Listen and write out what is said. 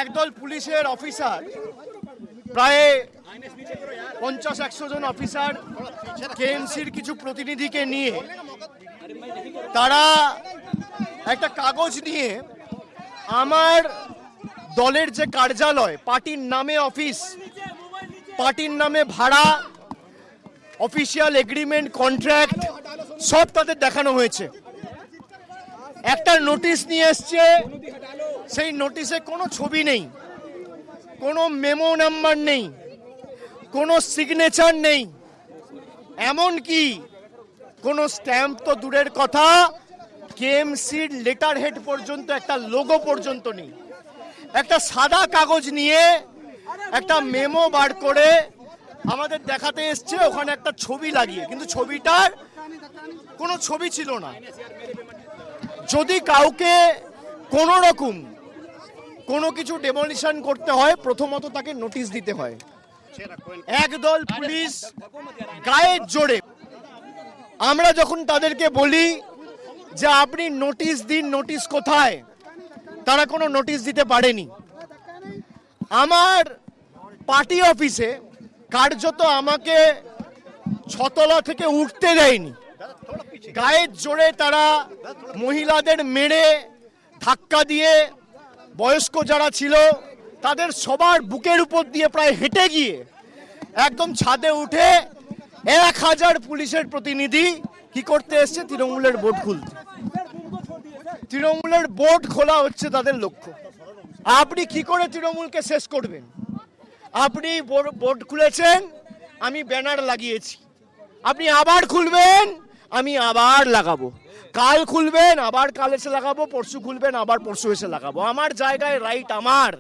একদল পুলিশের অফিসার, প্রায় 50-100 জন অফিসার, কেএমসির কিছু প্রতিনিধিকে নিয়ে তারা একটা কাগজ নিয়ে আমার দলের যে কার্যালয়, পার্টির নামে অফিস, পার্টির নামে ভাড়া, অফিসিয়াল এগ্রিমেন্ট, কন্ট্রাক্ট সব তাদের দেখানো হয়েছে। একটা নোটিশ নিয়ে এসছে, সেই নোটিশে কোনো ছবি নেই, কোনো মেমো নাম্বার নেই, কোনো সিগনেচার নেই, এমনকি কোনো স্ট্যাম্প তো দূরের কথা, কেএমসির লেটার হেড পর্যন্ত, একটা লোগো পর্যন্ত নেই। একটা সাদা কাগজ নিয়ে একটা মেমো বার করে আমাদের দেখাতে এসছে, ওখানে একটা ছবি লাগিয়ে, কিন্তু ছবিটার কোনো ছবি ছিল না। যদি কাউকে কোনো রকম কোনো কিছু ডেমোলিশন করতে হয়, প্রথমত তাকে নোটিশ দিতে হয়। একদল পুলিশ গায়ের জোরে, আমরা যখন তাদেরকে বলি যে আপনি নোটিশ দিন, নোটিশ কোথায়, তারা কোনো নোটিশ দিতে পারেনি। আমার পার্টি অফিসে কার্যত আমাকে 6 তলা থেকে উঠতে দেয়নি। গায়ের জোরে তারা মহিলাদের মেরে, ধাক্কা দিয়ে, বয়স্ক যারা ছিল তাদের সবার বুকের উপর দিয়ে প্রায় হেঁটে গিয়ে একদম ছাদে উঠে 1000 পুলিশের প্রতিনিধি কি করতে এসছে? তৃণমূলের বোর্ড খুলতে। তৃণমূলের বোর্ড খোলা হচ্ছে তাদের লক্ষ্য। আপনি কি করে তৃণমূলকে শেষ করবেন? আপনি বোর্ড খুলেছেন, আমি ব্যানার লাগিয়েছি, আপনি আবার খুলবেন, আমি আবার লাগাবো, কাল খুলবেন, আবার কাল এসে লাগাবো, পরশু খুলবেন, আবার পরশু এসে লাগাবো। আমার জায়গায় রাইট আমার।